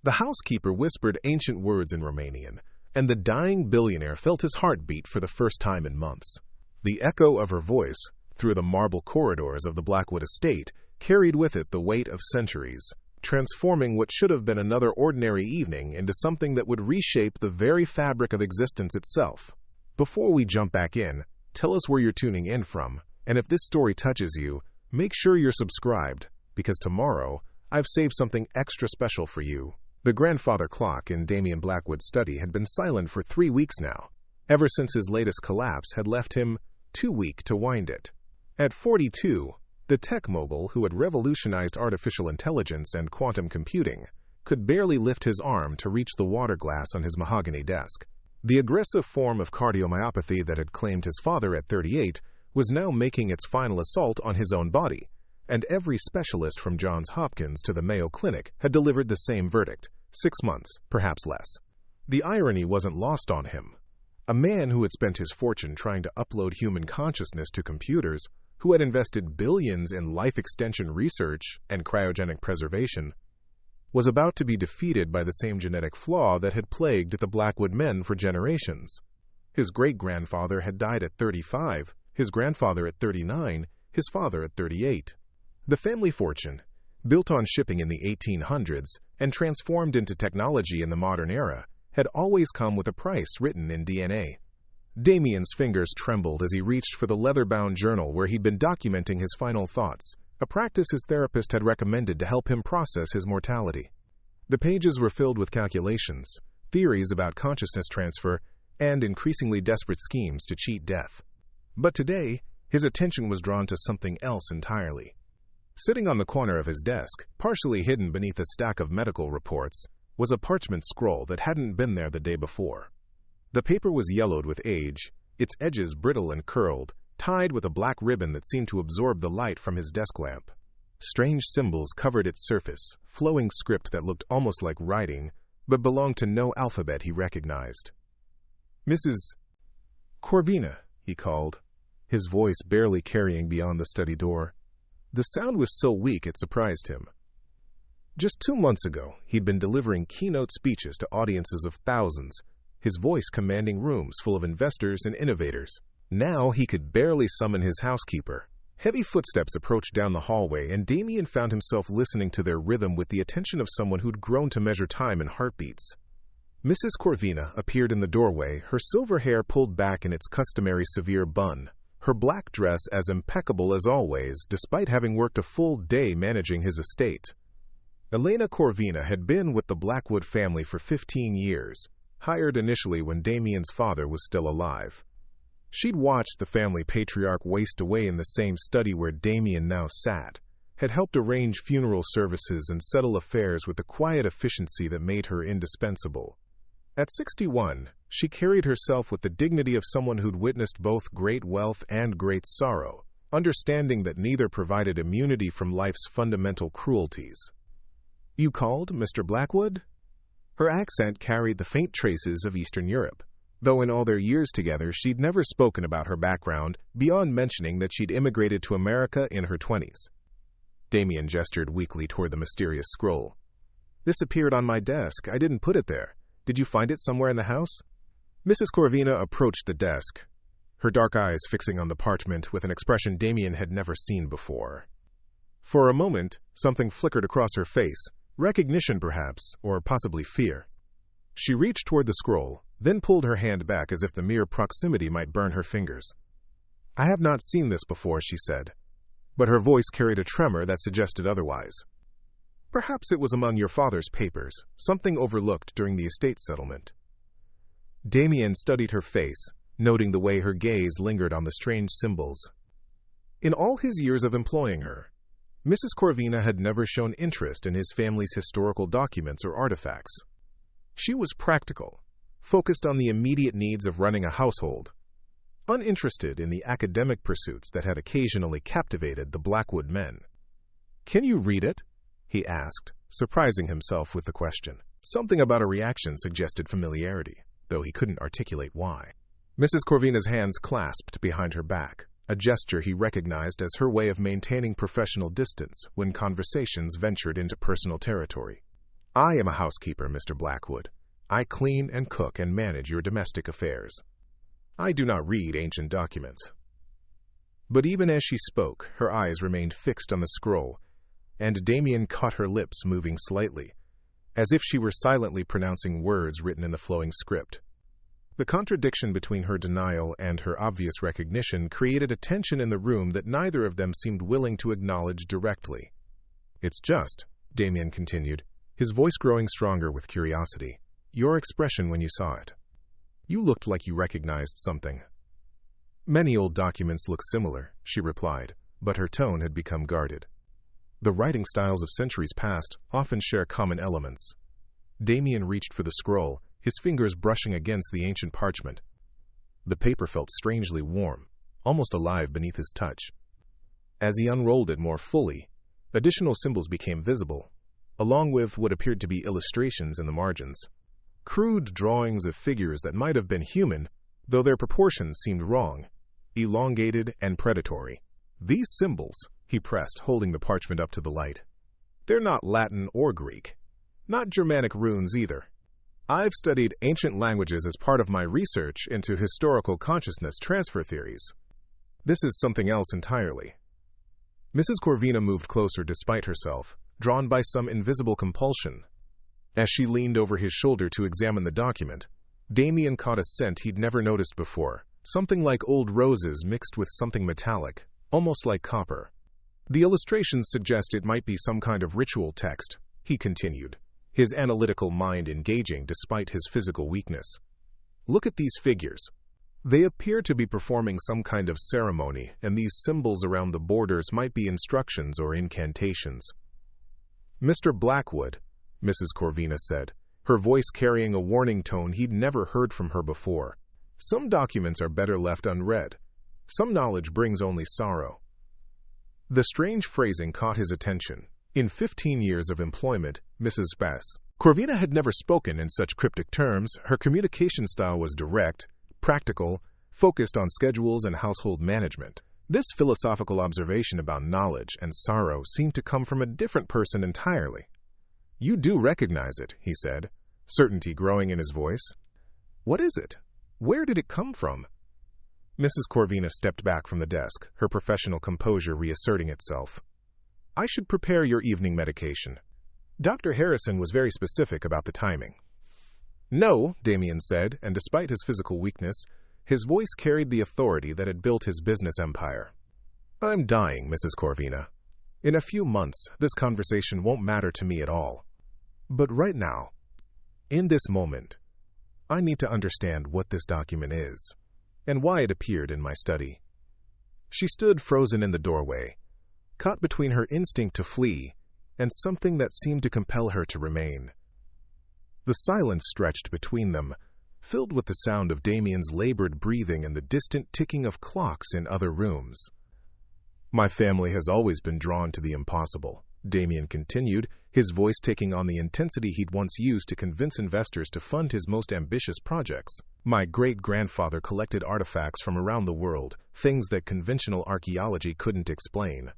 The housekeeper whispered ancient words in Romanian, and the dying billionaire felt his heart beat for the first time in months. The echo of her voice, through the marble corridors of the Blackwood estate, carried with it the weight of centuries, transforming what should have been another ordinary evening into something that would reshape the very fabric of existence itself. Before we jump back in, tell us where you're tuning in from, and if this story touches you, make sure you're subscribed, because tomorrow, I've saved something extra special for you. The grandfather clock in Damien Blackwood's study had been silent for 3 weeks now, ever since his latest collapse had left him too weak to wind it. At 42, the tech mogul who had revolutionized artificial intelligence and quantum computing could barely lift his arm to reach the water glass on his mahogany desk. The aggressive form of cardiomyopathy that had claimed his father at 38 was now making its final assault on his own body, and every specialist from Johns Hopkins to the Mayo Clinic had delivered the same verdict: 6 months, perhaps less. The irony wasn't lost on him. A man who had spent his fortune trying to upload human consciousness to computers, who had invested billions in life extension research and cryogenic preservation, was about to be defeated by the same genetic flaw that had plagued the Blackwood men for generations. His great-grandfather had died at 35, his grandfather at 39, his father at 38. The family fortune, built on shipping in the 1800s and transformed into technology in the modern era, had always come with a price written in DNA. Damien's fingers trembled as he reached for the leather-bound journal where he'd been documenting his final thoughts, a practice his therapist had recommended to help him process his mortality. The pages were filled with calculations, theories about consciousness transfer, and increasingly desperate schemes to cheat death. But today, his attention was drawn to something else entirely. Sitting on the corner of his desk, partially hidden beneath a stack of medical reports, was a parchment scroll that hadn't been there the day before. The paper was yellowed with age, its edges brittle and curled, tied with a black ribbon that seemed to absorb the light from his desk lamp. Strange symbols covered its surface, flowing script that looked almost like writing, but belonged to no alphabet he recognized. "Mrs. Corvina," he called, his voice barely carrying beyond the study door. The sound was so weak it surprised him. Just 2 months ago, he'd been delivering keynote speeches to audiences of thousands, his voice commanding rooms full of investors and innovators. Now he could barely summon his housekeeper. Heavy footsteps approached down the hallway, and Damien found himself listening to their rhythm with the attention of someone who'd grown to measure time in heartbeats. Mrs. Corvina appeared in the doorway, her silver hair pulled back in its customary severe bun, her black dress as impeccable as always, despite having worked a full day managing his estate. Elena Corvina had been with the Blackwood family for 15 years, hired initially when Damien's father was still alive. She'd watched the family patriarch waste away in the same study where Damien now sat, had helped arrange funeral services and settle affairs with the quiet efficiency that made her indispensable. At 61, she carried herself with the dignity of someone who'd witnessed both great wealth and great sorrow, understanding that neither provided immunity from life's fundamental cruelties. "You called, Mr. Blackwood?" Her accent carried the faint traces of Eastern Europe, though in all their years together she'd never spoken about her background beyond mentioning that she'd immigrated to America in her 20s. Damien gestured weakly toward the mysterious scroll. "This appeared on my desk. I didn't put it there. Did you find it somewhere in the house?" Mrs. Corvina approached the desk, her dark eyes fixing on the parchment with an expression Damien had never seen before. For a moment, something flickered across her face, recognition perhaps, or possibly fear. She reached toward the scroll, then pulled her hand back as if the mere proximity might burn her fingers. "I have not seen this before," she said, but her voice carried a tremor that suggested otherwise. "Perhaps it was among your father's papers, something overlooked during the estate settlement." Damien studied her face, noting the way her gaze lingered on the strange symbols. In all his years of employing her, Mrs. Corvina had never shown interest in his family's historical documents or artifacts. She was practical, focused on the immediate needs of running a household, uninterested in the academic pursuits that had occasionally captivated the Blackwood men. "Can you read it?" he asked, surprising himself with the question. Something about a reaction suggested familiarity, though he couldn't articulate why. Mrs. Corvina's hands clasped behind her back, a gesture he recognized as her way of maintaining professional distance when conversations ventured into personal territory. I am a housekeeper, Mr. Blackwood. I clean and cook and manage your domestic affairs. I do not read ancient documents. But even as she spoke, her eyes remained fixed on the scroll, and Damien caught her lips moving slightly, as if she were silently pronouncing words written in the flowing script. The contradiction between her denial and her obvious recognition created a tension in the room that neither of them seemed willing to acknowledge directly. "It's just," Damien continued, his voice growing stronger with curiosity, "your expression when you saw it. You looked like you recognized something." "Many old documents look similar," she replied, but her tone had become guarded. "The writing styles of centuries past often share common elements." Damien reached for the scroll, his fingers brushing against the ancient parchment. The paper felt strangely warm, almost alive beneath his touch. As he unrolled it more fully, additional symbols became visible, along with what appeared to be illustrations in the margins. Crude drawings of figures that might have been human, though their proportions seemed wrong, elongated and predatory. "These symbols," he pressed, holding the parchment up to the light, "they're not Latin or Greek. Not Germanic runes either. I've studied ancient languages as part of my research into historical consciousness transfer theories. This is something else entirely." Mrs. Corvina moved closer despite herself, drawn by some invisible compulsion. As she leaned over his shoulder to examine the document, Damien caught a scent he'd never noticed before, something like old roses mixed with something metallic, almost like copper. "The illustrations suggest it might be some kind of ritual text," he continued, his analytical mind engaging despite his physical weakness. "Look at these figures. They appear to be performing some kind of ceremony, and these symbols around the borders might be instructions or incantations." "Mr. Blackwood," Mrs. Corvina said, her voice carrying a warning tone he'd never heard from her before, "some documents are better left unread. Some knowledge brings only sorrow." The strange phrasing caught his attention. In 15 years of employment, Mrs. Corvina had never spoken in such cryptic terms. Her communication style was direct, practical, focused on schedules and household management. This philosophical observation about knowledge and sorrow seemed to come from a different person entirely. "You do recognize it," he said, certainty growing in his voice. "What is it? Where did it come from?" Mrs. Corvina stepped back from the desk, her professional composure reasserting itself. "I should prepare your evening medication. Dr. Harrison was very specific about the timing." "No," Damien said, and despite his physical weakness, his voice carried the authority that had built his business empire. "I'm dying, Mrs. Corvina. In a few months, this conversation won't matter to me at all. But right now, in this moment, I need to understand what this document is, and why it appeared in my study." She stood frozen in the doorway, caught between her instinct to flee and something that seemed to compel her to remain. The silence stretched between them, filled with the sound of Damien's labored breathing and the distant ticking of clocks in other rooms. "My family has always been drawn to the impossible," Damien continued, his voice taking on the intensity he'd once used to convince investors to fund his most ambitious projects. "My great-grandfather collected artifacts from around the world, things that conventional archaeology couldn't explain.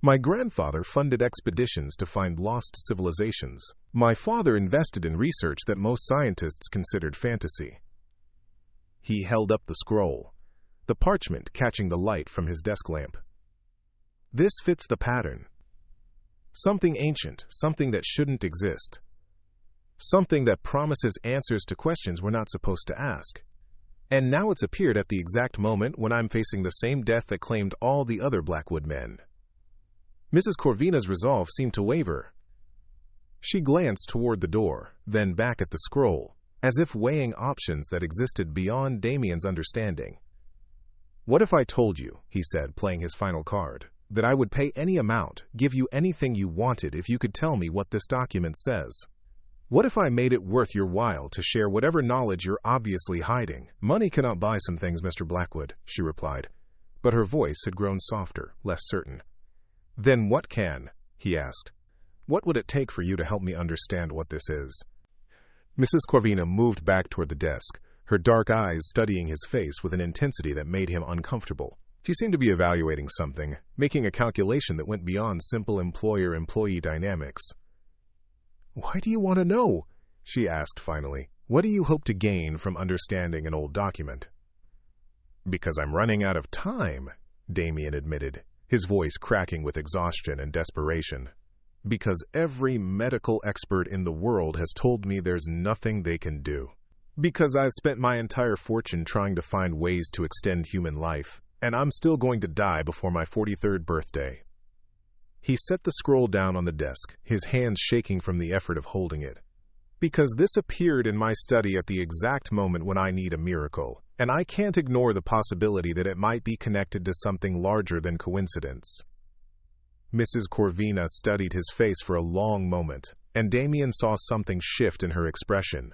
My grandfather funded expeditions to find lost civilizations. My father invested in research that most scientists considered fantasy." He held up the scroll, the parchment catching the light from his desk lamp. "This fits the pattern. Something ancient, something that shouldn't exist. Something that promises answers to questions we're not supposed to ask. And now it's appeared at the exact moment when I'm facing the same death that claimed all the other Blackwood men." Mrs. Corvina's resolve seemed to waver. She glanced toward the door, then back at the scroll, as if weighing options that existed beyond Damien's understanding. "What if I told you," he said, playing his final card, "that I would pay any amount, give you anything you wanted if you could tell me what this document says? What if I made it worth your while to share whatever knowledge you're obviously hiding?" "Money cannot buy some things, Mr. Blackwood," she replied, but her voice had grown softer, less certain. "Then what can?" he asked. "What would it take for you to help me understand what this is?" Mrs. Corvina moved back toward the desk, her dark eyes studying his face with an intensity that made him uncomfortable. She seemed to be evaluating something, making a calculation that went beyond simple employer-employee dynamics. "Why do you want to know?" she asked finally. "What do you hope to gain from understanding an old document?" "Because I'm running out of time," Damien admitted, his voice cracking with exhaustion and desperation. "Because every medical expert in the world has told me there's nothing they can do. Because I've spent my entire fortune trying to find ways to extend human life, and I'm still going to die before my 43rd birthday." He set the scroll down on the desk, his hands shaking from the effort of holding it. "Because this appeared in my study at the exact moment when I need a miracle, and I can't ignore the possibility that it might be connected to something larger than coincidence." Mrs. Corvina studied his face for a long moment, and Damien saw something shift in her expression.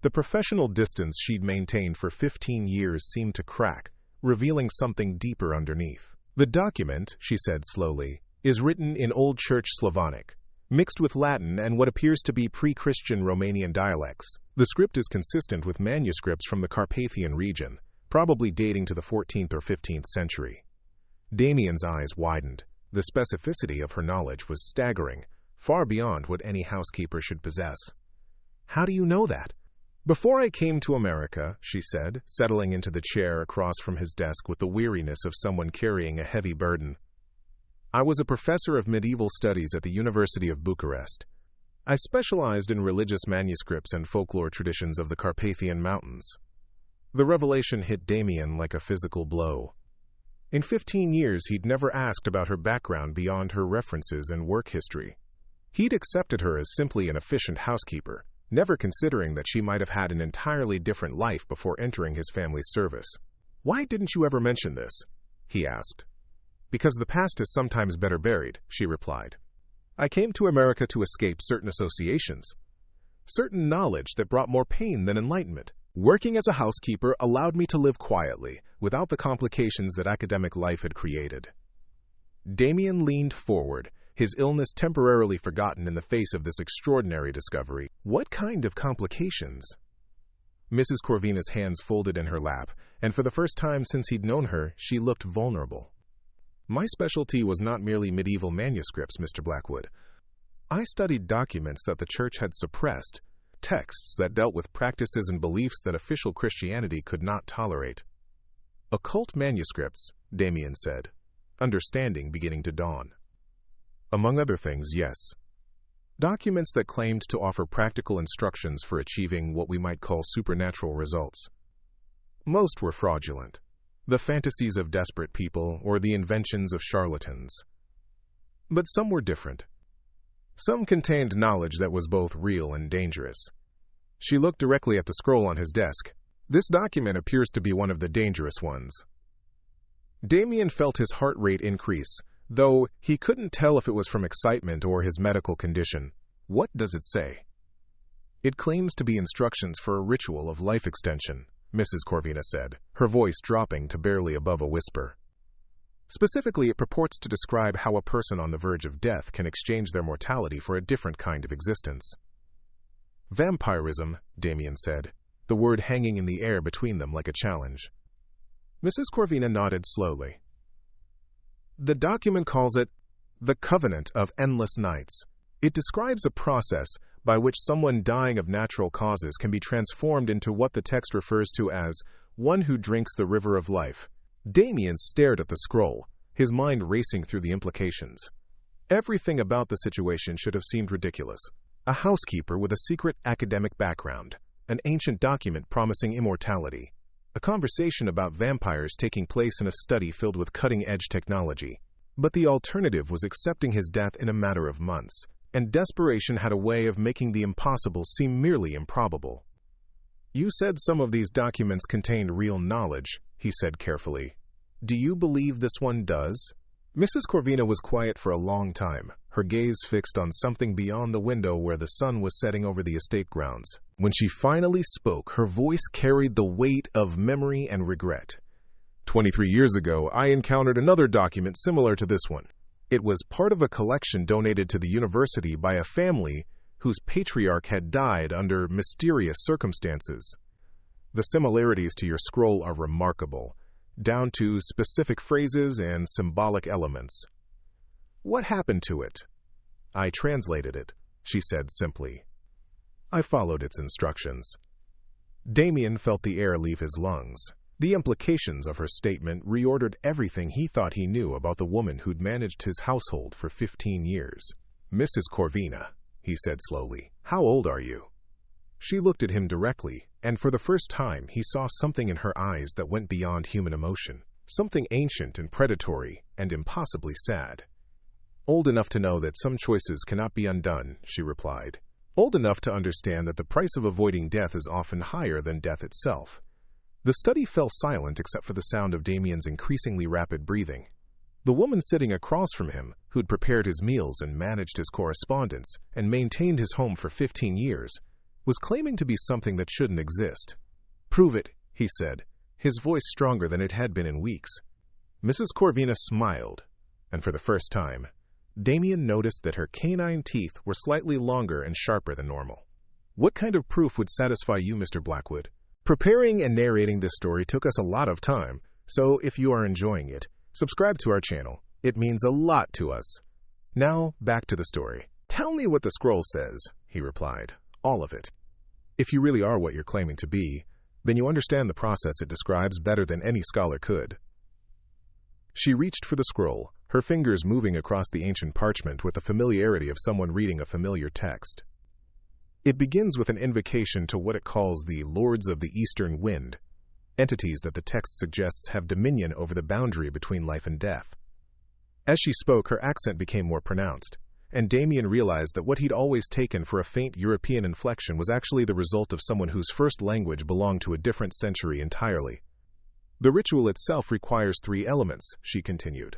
The professional distance she'd maintained for 15 years seemed to crack, revealing something deeper underneath. "The document," she said slowly, "is written in Old Church Slavonic, mixed with Latin and what appears to be pre-Christian Romanian dialects. The script is consistent with manuscripts from the Carpathian region, probably dating to the 14th or 15th century." Damien's eyes widened. The specificity of her knowledge was staggering, far beyond what any housekeeper should possess. "How do you know that?" "Before I came to America," she said, settling into the chair across from his desk with the weariness of someone carrying a heavy burden, "I was a professor of medieval studies at the University of Bucharest. I specialized in religious manuscripts and folklore traditions of the Carpathian Mountains." The revelation hit Damien like a physical blow. In 15 years, he'd never asked about her background beyond her references and work history. He'd accepted her as simply an efficient housekeeper, never considering that she might have had an entirely different life before entering his family's service. "Why didn't you ever mention this?" he asked. "Because the past is sometimes better buried," she replied. "I came to America to escape certain associations, certain knowledge that brought more pain than enlightenment. Working as a housekeeper allowed me to live quietly, without the complications that academic life had created." Damien leaned forward, his illness temporarily forgotten in the face of this extraordinary discovery. "What kind of complications?" Mrs. Corvina's hands folded in her lap, and for the first time since he'd known her, she looked vulnerable. "My specialty was not merely medieval manuscripts, Mr. Blackwood. I studied documents that the Church had suppressed, texts that dealt with practices and beliefs that official Christianity could not tolerate." "Occult manuscripts," Damien said, understanding beginning to dawn. "Among other things, yes. Documents that claimed to offer practical instructions for achieving what we might call supernatural results. Most were fraudulent, the fantasies of desperate people or the inventions of charlatans. But some were different. Some contained knowledge that was both real and dangerous." She looked directly at the scroll on his desk. "This document appears to be one of the dangerous ones." Damien felt his heart rate increase, though he couldn't tell if it was from excitement or his medical condition. "What does it say?" "It claims to be instructions for a ritual of life extension," Mrs. Corvina said, her voice dropping to barely above a whisper. "Specifically, it purports to describe how a person on the verge of death can exchange their mortality for a different kind of existence." "Vampirism," Damien said, the word hanging in the air between them like a challenge. Mrs. Corvina nodded slowly. "The document calls it the Covenant of Endless Nights. It describes a process by which someone dying of natural causes can be transformed into what the text refers to as one who drinks the river of life." Damien stared at the scroll, his mind racing through the implications. Everything about the situation should have seemed ridiculous. A housekeeper with a secret academic background, an ancient document promising immortality, a conversation about vampires taking place in a study filled with cutting-edge technology. But the alternative was accepting his death in a matter of months, and desperation had a way of making the impossible seem merely improbable. "You said some of these documents contained real knowledge," he said carefully. "Do you believe this one does?" Mrs. Corvina was quiet for a long time, her gaze fixed on something beyond the window where the sun was setting over the estate grounds. When she finally spoke, her voice carried the weight of memory and regret. 23 years ago, I encountered another document similar to this one. It was part of a collection donated to the university by a family whose patriarch had died under mysterious circumstances. The similarities to your scroll are remarkable, down to specific phrases and symbolic elements. What happened to it? I translated it. she said simply. I followed its instructions. Damien felt the air leave his lungs. The implications of her statement reordered everything he thought he knew about the woman who'd managed his household for 15 years. Mrs. Corvina, he said slowly, how old are you? She looked at him directly, and for the first time he saw something in her eyes that went beyond human emotion, something ancient and predatory and impossibly sad. Old enough to know that some choices cannot be undone, she replied. Old enough to understand that the price of avoiding death is often higher than death itself. The study fell silent except for the sound of Damien's increasingly rapid breathing. The woman sitting across from him, who'd prepared his meals and managed his correspondence and maintained his home for 15 years, was claiming to be something that shouldn't exist. Prove it, he said, his voice stronger than it had been in weeks. Mrs. Corvina smiled, and for the first time, Damien noticed that her canine teeth were slightly longer and sharper than normal. What kind of proof would satisfy you, Mr. Blackwood? Preparing and narrating this story took us a lot of time, so if you are enjoying it, subscribe to our channel. It means a lot to us. Now, back to the story. Tell me what the scroll says, he replied. All of it. If you really are what you're claiming to be, then you understand the process it describes better than any scholar could. She reached for the scroll, her fingers moving across the ancient parchment with the familiarity of someone reading a familiar text. It begins with an invocation to what it calls the Lords of the Eastern Wind, entities that the text suggests have dominion over the boundary between life and death. As she spoke, her accent became more pronounced, and Damien realized that what he'd always taken for a faint European inflection was actually the result of someone whose first language belonged to a different century entirely. The ritual itself requires 3 elements, she continued.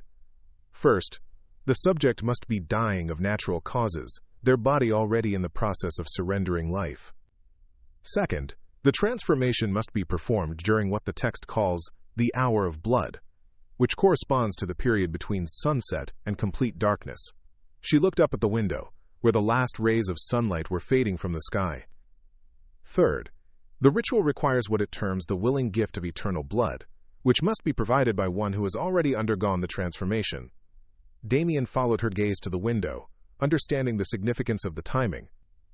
First, the subject must be dying of natural causes, their body already in the process of surrendering life. Second, the transformation must be performed during what the text calls the hour of blood, which corresponds to the period between sunset and complete darkness. She looked up at the window, where the last rays of sunlight were fading from the sky. Third, the ritual requires what it terms the willing gift of eternal blood, which must be provided by one who has already undergone the transformation. Damien followed her gaze to the window, understanding the significance of the timing.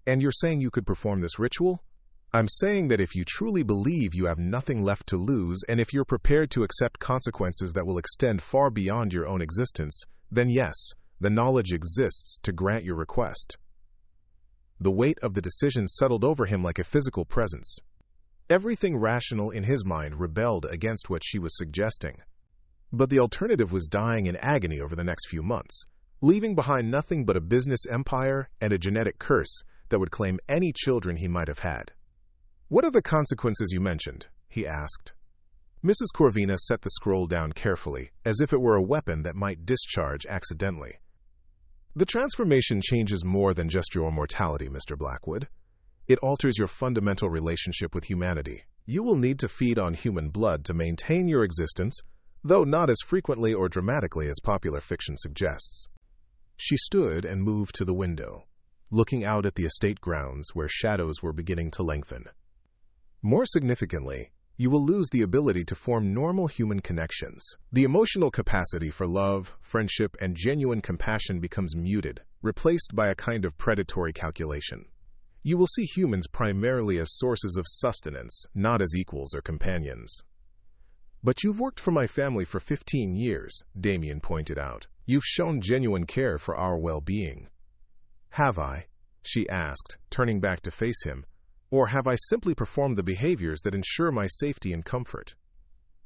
And you're saying you could perform this ritual? I'm saying that if you truly believe you have nothing left to lose, and if you're prepared to accept consequences that will extend far beyond your own existence, then yes, the knowledge exists to grant your request. The weight of the decision settled over him like a physical presence. Everything rational in his mind rebelled against what she was suggesting. But the alternative was dying in agony over the next few months, leaving behind nothing but a business empire and a genetic curse that would claim any children he might have had. What are the consequences you mentioned? He asked. Mrs. Corvina set the scroll down carefully, as if it were a weapon that might discharge accidentally. The transformation changes more than just your mortality, Mr. Blackwood. It alters your fundamental relationship with humanity. You will need to feed on human blood to maintain your existence, though not as frequently or dramatically as popular fiction suggests. She stood and moved to the window, looking out at the estate grounds where shadows were beginning to lengthen. More significantly, you will lose the ability to form normal human connections. The emotional capacity for love, friendship, and genuine compassion becomes muted, replaced by a kind of predatory calculation. You will see humans primarily as sources of sustenance, not as equals or companions. But you've worked for my family for 15 years, Damien pointed out. You've shown genuine care for our well-being. Have I? She asked, turning back to face him. Or have I simply performed the behaviors that ensure my safety and comfort?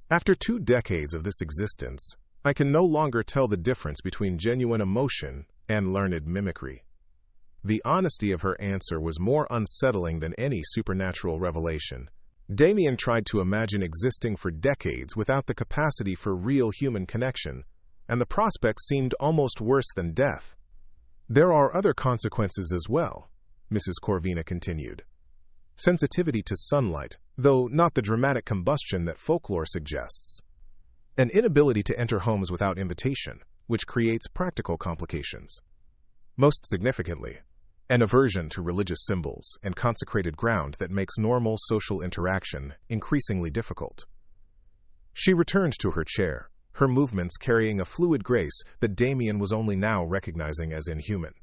After 2 decades of this existence, I can no longer tell the difference between genuine emotion and learned mimicry. The honesty of her answer was more unsettling than any supernatural revelation. Damien tried to imagine existing for decades without the capacity for real human connection, and the prospect seemed almost worse than death. There are other consequences as well, Mrs. Corvina continued. Sensitivity to sunlight, though not the dramatic combustion that folklore suggests. An inability to enter homes without invitation, which creates practical complications. Most significantly, an aversion to religious symbols and consecrated ground that makes normal social interaction increasingly difficult. She returned to her chair, her movements carrying a fluid grace that Damien was only now recognizing as inhuman.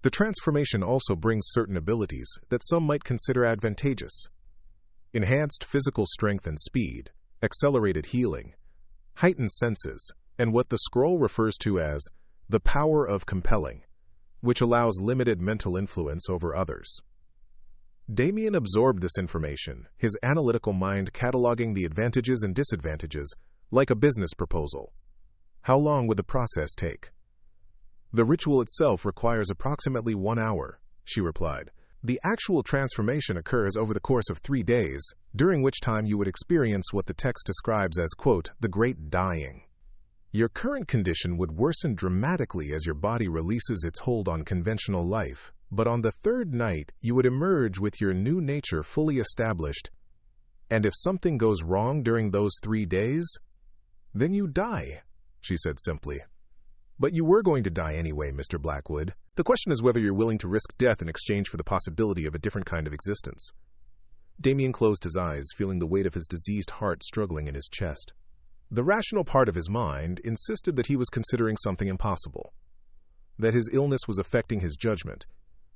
The transformation also brings certain abilities that some might consider advantageous: enhanced physical strength and speed, accelerated healing, heightened senses, and what the scroll refers to as the power of compelling, which allows limited mental influence over others. Damien absorbed this information, his analytical mind cataloging the advantages and disadvantages like a business proposal. How long would the process take? The ritual itself requires approximately 1 hour, she replied. The actual transformation occurs over the course of 3 days, during which time you would experience what the text describes as, quote, the great dying. Your current condition would worsen dramatically as your body releases its hold on conventional life, but on the 3rd night you would emerge with your new nature fully established. And if something goes wrong during those 3 days, then you die, she said simply. But you were going to die anyway, Mr. Blackwood. The question is whether you're willing to risk death in exchange for the possibility of a different kind of existence. Damien closed his eyes, feeling the weight of his diseased heart struggling in his chest. The rational part of his mind insisted that he was considering something impossible, that his illness was affecting his judgment,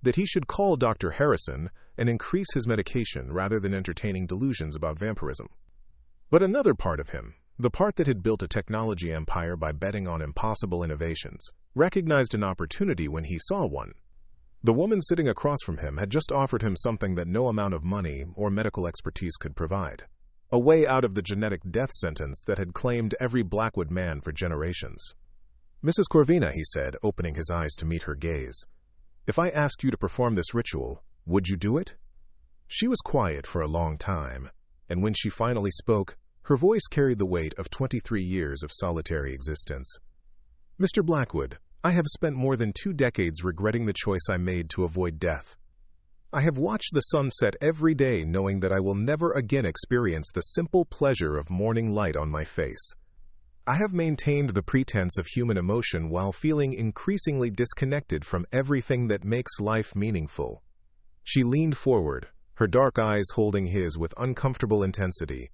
that he should call Dr. Harrison and increase his medication rather than entertaining delusions about vampirism. But another part of him, the part that had built a technology empire by betting on impossible innovations, recognized an opportunity when he saw one. The woman sitting across from him had just offered him something that no amount of money or medical expertise could provide: a way out of the genetic death sentence that had claimed every Blackwood man for generations. Mrs. Corvina, he said, opening his eyes to meet her gaze, if I asked you to perform this ritual, would you do it? She was quiet for a long time, and when she finally spoke, her voice carried the weight of 23 years of solitary existence. Mr. Blackwood, I have spent more than 2 decades regretting the choice I made to avoid death. I have watched the sun set every day knowing that I will never again experience the simple pleasure of morning light on my face. I have maintained the pretense of human emotion while feeling increasingly disconnected from everything that makes life meaningful. She leaned forward, her dark eyes holding his with uncomfortable intensity.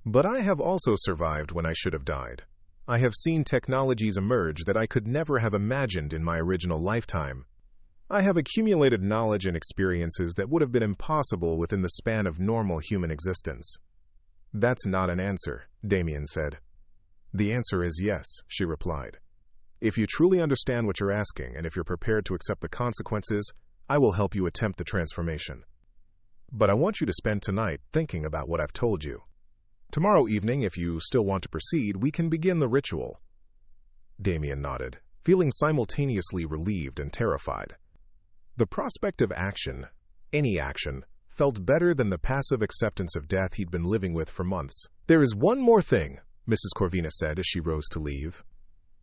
But I have also survived when I should have died. I have seen technologies emerge that I could never have imagined in my original lifetime. I have accumulated knowledge and experiences that would have been impossible within the span of normal human existence. That's not an answer, Damien said. The answer is yes, she replied. If you truly understand what you're asking and if you're prepared to accept the consequences, I will help you attempt the transformation. But I want you to spend tonight thinking about what I've told you. Tomorrow evening, if you still want to proceed, we can begin the ritual. Damien nodded, feeling simultaneously relieved and terrified. The prospect of action, any action, felt better than the passive acceptance of death he'd been living with for months. There is one more thing, Mrs. Corvina said as she rose to leave.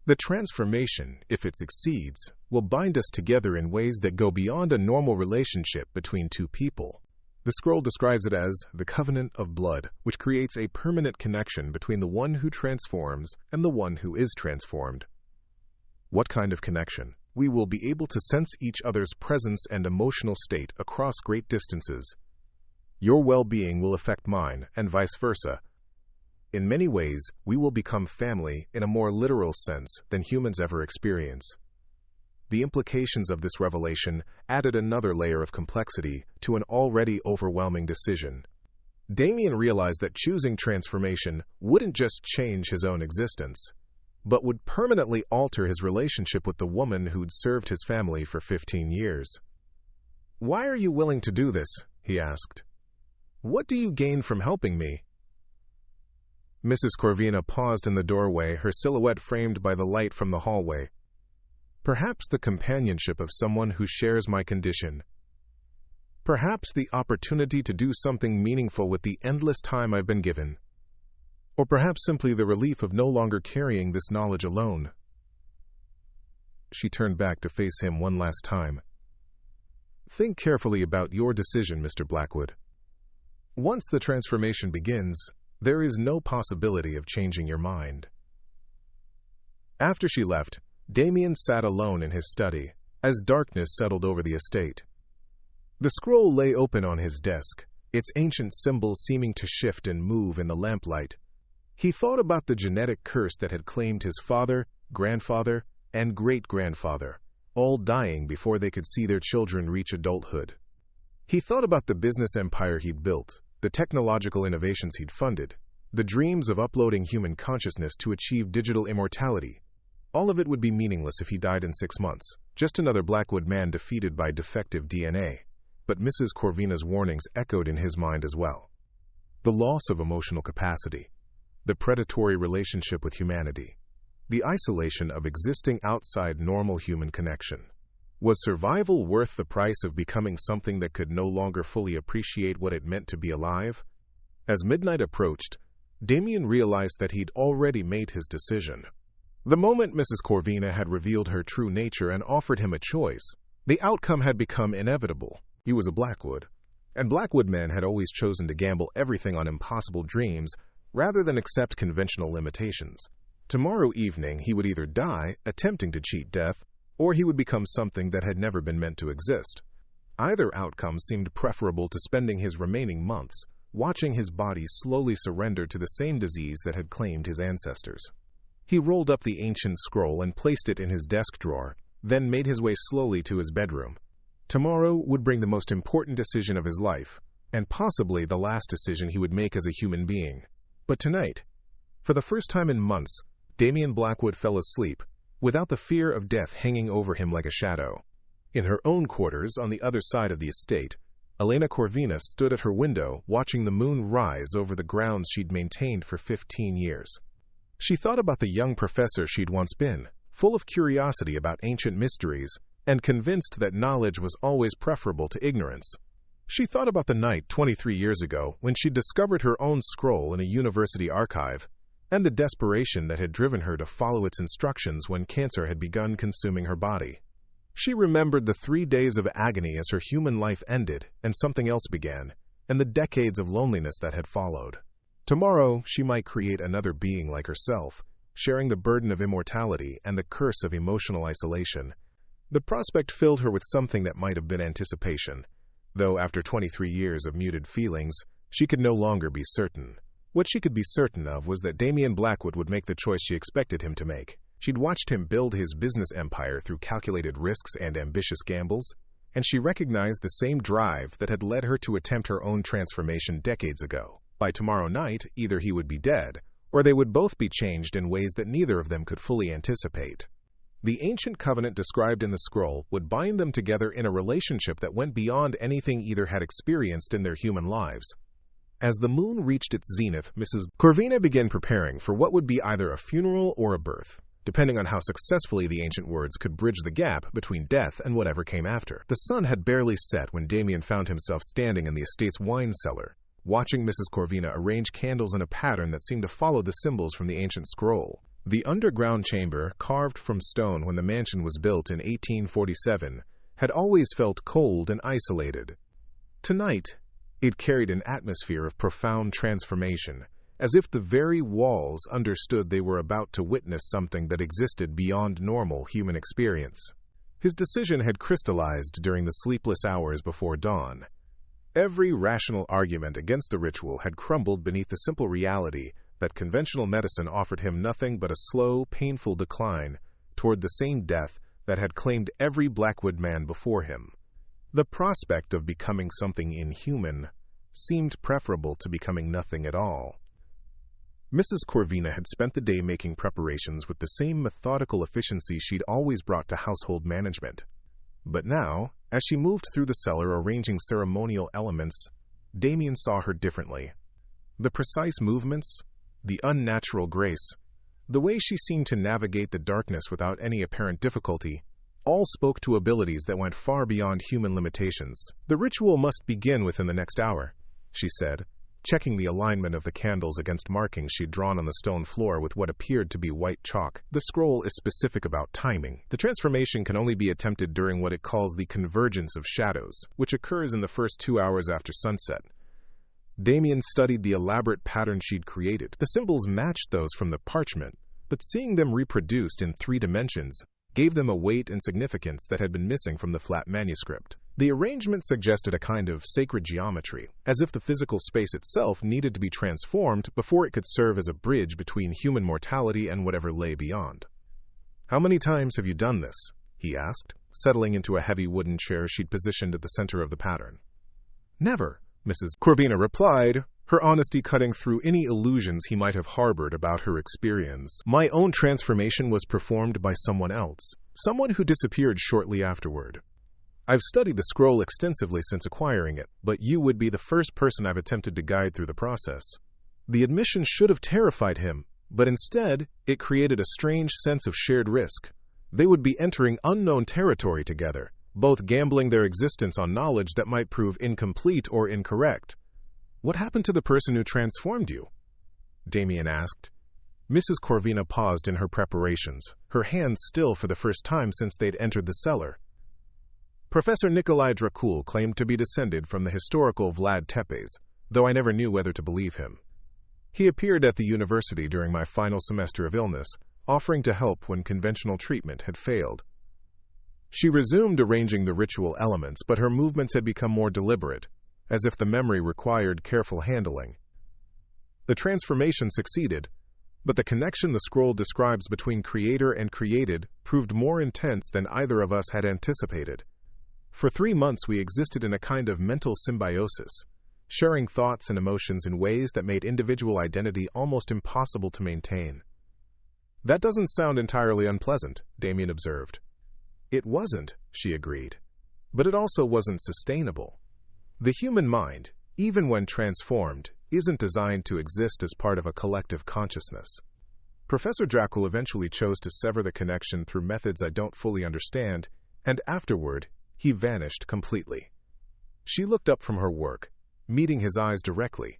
The transformation, if it succeeds, will bind us together in ways that go beyond a normal relationship between 2 people. The scroll describes it as the covenant of blood, which creates a permanent connection between the one who transforms and the one who is transformed. What kind of connection? We will be able to sense each other's presence and emotional state across great distances. Your well-being will affect mine, and vice versa. In many ways, we will become family in a more literal sense than humans ever experience. The implications of this revelation added another layer of complexity to an already overwhelming decision. Damien realized that choosing transformation wouldn't just change his own existence, but would permanently alter his relationship with the woman who'd served his family for 15 years. "Why are you willing to do this?" he asked. "What do you gain from helping me?" Mrs. Corvina paused in the doorway, her silhouette framed by the light from the hallway. "Perhaps the companionship of someone who shares my condition. Perhaps the opportunity to do something meaningful with the endless time I've been given. Or perhaps simply the relief of no longer carrying this knowledge alone." She turned back to face him one last time. "Think carefully about your decision, Mr. Blackwood. Once the transformation begins, there is no possibility of changing your mind." After she left, Damien sat alone in his study, as darkness settled over the estate. The scroll lay open on his desk, its ancient symbol seeming to shift and move in the lamplight. He thought about the genetic curse that had claimed his father, grandfather, and great-grandfather, all dying before they could see their children reach adulthood. He thought about the business empire he'd built, the technological innovations he'd funded, the dreams of uploading human consciousness to achieve digital immortality. All of it would be meaningless if he died in 6 months, just another Blackwood man defeated by defective DNA. But Mrs. Corvina's warnings echoed in his mind as well. The loss of emotional capacity, the predatory relationship with humanity, the isolation of existing outside normal human connection. Was survival worth the price of becoming something that could no longer fully appreciate what it meant to be alive? As midnight approached, Damien realized that he'd already made his decision. The moment Mrs. Corvina had revealed her true nature and offered him a choice, the outcome had become inevitable. He was a Blackwood, and Blackwood men had always chosen to gamble everything on impossible dreams rather than accept conventional limitations. Tomorrow evening he would either die, attempting to cheat death, or he would become something that had never been meant to exist. Either outcome seemed preferable to spending his remaining months watching his body slowly surrender to the same disease that had claimed his ancestors. He rolled up the ancient scroll and placed it in his desk drawer, then made his way slowly to his bedroom. Tomorrow would bring the most important decision of his life, and possibly the last decision he would make as a human being. But tonight, for the first time in months, Damien Blackwood fell asleep, without the fear of death hanging over him like a shadow. In her own quarters on the other side of the estate, Elena Corvina stood at her window watching the moon rise over the grounds she'd maintained for 15 years. She thought about the young professor she'd once been, full of curiosity about ancient mysteries, and convinced that knowledge was always preferable to ignorance. She thought about the night 23 years ago when she discovered her own scroll in a university archive, and the desperation that had driven her to follow its instructions when cancer had begun consuming her body. She remembered the 3 days of agony as her human life ended and something else began, and the decades of loneliness that had followed. Tomorrow, she might create another being like herself, sharing the burden of immortality and the curse of emotional isolation. The prospect filled her with something that might have been anticipation, though after 23 years of muted feelings, she could no longer be certain. What she could be certain of was that Damien Blackwood would make the choice she expected him to make. She'd watched him build his business empire through calculated risks and ambitious gambles, and she recognized the same drive that had led her to attempt her own transformation decades ago. By tomorrow night, either he would be dead, or they would both be changed in ways that neither of them could fully anticipate. The ancient covenant described in the scroll would bind them together in a relationship that went beyond anything either had experienced in their human lives. As the moon reached its zenith, Mrs. Corvina began preparing for what would be either a funeral or a birth, depending on how successfully the ancient words could bridge the gap between death and whatever came after. The sun had barely set when Damien found himself standing in the estate's wine cellar, watching Mrs. Corvina arrange candles in a pattern that seemed to follow the symbols from the ancient scroll. The underground chamber, carved from stone when the mansion was built in 1847, had always felt cold and isolated. Tonight, it carried an atmosphere of profound transformation, as if the very walls understood they were about to witness something that existed beyond normal human experience. His decision had crystallized during the sleepless hours before dawn. Every rational argument against the ritual had crumbled beneath the simple reality that conventional medicine offered him nothing but a slow, painful decline toward the same death that had claimed every Blackwood man before him. The prospect of becoming something inhuman seemed preferable to becoming nothing at all. Mrs. Corvina had spent the day making preparations with the same methodical efficiency she'd always brought to household management. But now, as she moved through the cellar arranging ceremonial elements, Damien saw her differently. The precise movements, the unnatural grace, the way she seemed to navigate the darkness without any apparent difficulty, all spoke to abilities that went far beyond human limitations. "The ritual must begin within the next hour," she said, checking the alignment of the candles against markings she'd drawn on the stone floor with what appeared to be white chalk. "The scroll is specific about timing. The transformation can only be attempted during what it calls the convergence of shadows, which occurs in the first 2 hours after sunset." Damien studied the elaborate pattern she'd created. The symbols matched those from the parchment, but seeing them reproduced in 3 dimensions gave them a weight and significance that had been missing from the flat manuscript. The arrangement suggested a kind of sacred geometry, as if the physical space itself needed to be transformed before it could serve as a bridge between human mortality and whatever lay beyond. "How many times have you done this?" he asked, settling into a heavy wooden chair she'd positioned at the center of the pattern. Never, Mrs. Corvina replied, her honesty cutting through any illusions he might have harbored about her experience. My own transformation was performed by someone else, someone who disappeared shortly afterward. I've studied the scroll extensively since acquiring it, but you would be the first person I've attempted to guide through the process. The admission should have terrified him, but instead, it created a strange sense of shared risk. They would be entering unknown territory together, both gambling their existence on knowledge that might prove incomplete or incorrect. What happened to the person who transformed you? Damien asked. Mrs. Corvina paused in her preparations, her hands still for the first time since they'd entered the cellar. Professor Nikolai Dracul claimed to be descended from the historical Vlad Tepes, though I never knew whether to believe him. He appeared at the university during my final semester of illness, offering to help when conventional treatment had failed. She resumed arranging the ritual elements, but her movements had become more deliberate, as if the memory required careful handling. The transformation succeeded, but the connection the scroll describes between creator and created proved more intense than either of us had anticipated. For 3 months we existed in a kind of mental symbiosis, sharing thoughts and emotions in ways that made individual identity almost impossible to maintain. That doesn't sound entirely unpleasant, Damien observed. It wasn't, she agreed, but it also wasn't sustainable. The human mind, even when transformed, isn't designed to exist as part of a collective consciousness. Professor Dracul eventually chose to sever the connection through methods I don't fully understand, and afterward, he vanished completely. She looked up from her work, meeting his eyes directly.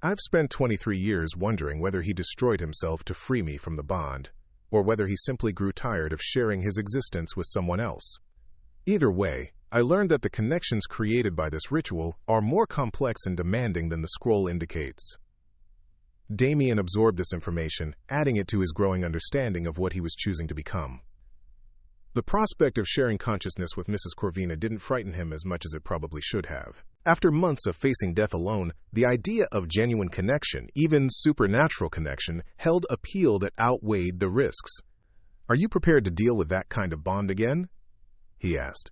I've spent 23 years wondering whether he destroyed himself to free me from the bond, or whether he simply grew tired of sharing his existence with someone else. Either way, I learned that the connections created by this ritual are more complex and demanding than the scroll indicates. Damien absorbed this information, adding it to his growing understanding of what he was choosing to become. The prospect of sharing consciousness with Mrs. Corvina didn't frighten him as much as it probably should have. After months of facing death alone, the idea of genuine connection, even supernatural connection, held appeal that outweighed the risks. Are you prepared to deal with that kind of bond again? He asked.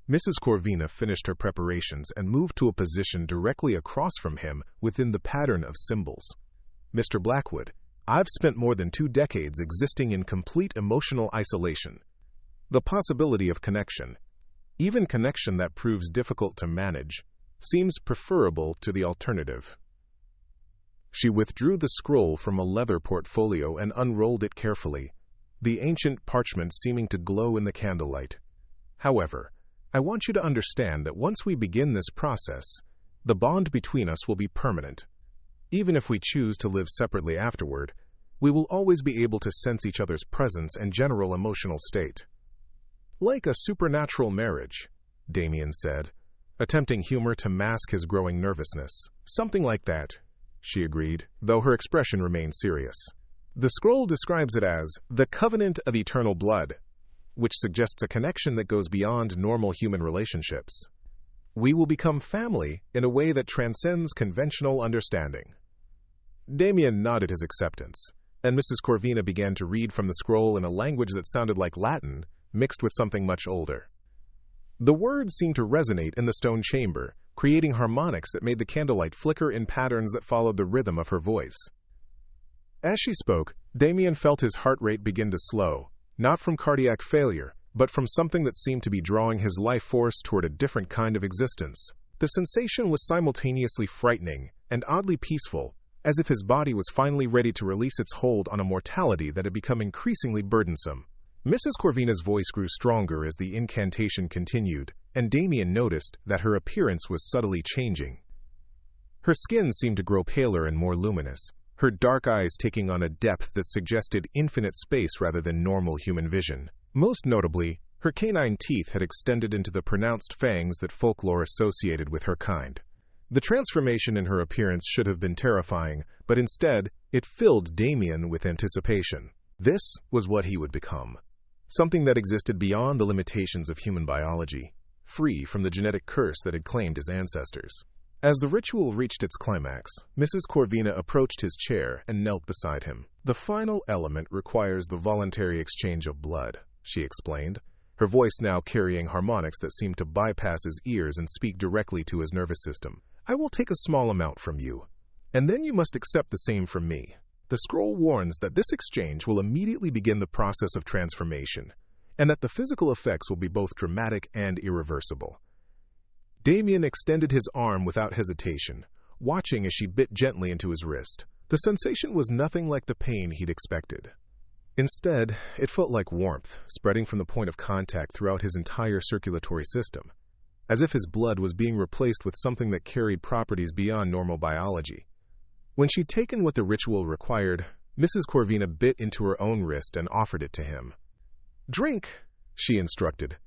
Mrs. Corvina finished her preparations and moved to a position directly across from him within the pattern of symbols. Mr. Blackwood, I've spent more than 2 decades existing in complete emotional isolation. The possibility of connection, even connection that proves difficult to manage, seems preferable to the alternative. She withdrew the scroll from a leather portfolio and unrolled it carefully, the ancient parchment seeming to glow in the candlelight. However, I want you to understand that once we begin this process, the bond between us will be permanent. Even if we choose to live separately afterward, we will always be able to sense each other's presence and general emotional state. Like a supernatural marriage, Damien said, attempting humor to mask his growing nervousness. Something like that, she agreed, though her expression remained serious. The scroll describes it as the covenant of eternal blood, which suggests a connection that goes beyond normal human relationships. We will become family in a way that transcends conventional understanding. Damien nodded his acceptance, and Mrs. Corvina began to read from the scroll in a language that sounded like Latin, mixed with something much older. The words seemed to resonate in the stone chamber, creating harmonics that made the candlelight flicker in patterns that followed the rhythm of her voice. As she spoke, Damien felt his heart rate begin to slow, not from cardiac failure, but from something that seemed to be drawing his life force toward a different kind of existence. The sensation was simultaneously frightening and oddly peaceful, as if his body was finally ready to release its hold on a mortality that had become increasingly burdensome. Mrs. Corvina's voice grew stronger as the incantation continued, and Damien noticed that her appearance was subtly changing. Her skin seemed to grow paler and more luminous, her dark eyes taking on a depth that suggested infinite space rather than normal human vision. Most notably, her canine teeth had extended into the pronounced fangs that folklore associated with her kind. The transformation in her appearance should have been terrifying, but instead, it filled Damien with anticipation. This was what he would become. Something that existed beyond the limitations of human biology, free from the genetic curse that had claimed his ancestors. As the ritual reached its climax, Mrs. Corvina approached his chair and knelt beside him. The final element requires the voluntary exchange of blood, she explained, her voice now carrying harmonics that seemed to bypass his ears and speak directly to his nervous system. "I will take a small amount from you, and then you must accept the same from me." The scroll warns that this exchange will immediately begin the process of transformation, and that the physical effects will be both dramatic and irreversible. Damien extended his arm without hesitation, watching as she bit gently into his wrist. The sensation was nothing like the pain he'd expected. Instead, it felt like warmth, spreading from the point of contact throughout his entire circulatory system, as if his blood was being replaced with something that carried properties beyond normal biology. When she'd taken what the ritual required, Mrs. Corvina bit into her own wrist and offered it to him. "Drink," she instructed,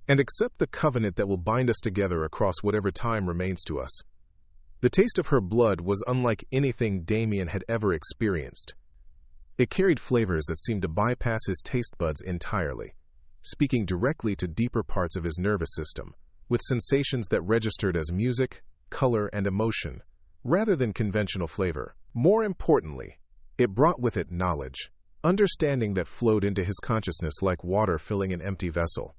"and accept the covenant that will bind us together across whatever time remains to us." The taste of her blood was unlike anything Damien had ever experienced. It carried flavors that seemed to bypass his taste buds entirely, speaking directly to deeper parts of his nervous system, with sensations that registered as music, color, and emotion, rather than conventional flavor. More importantly, it brought with it knowledge, understanding that flowed into his consciousness like water filling an empty vessel.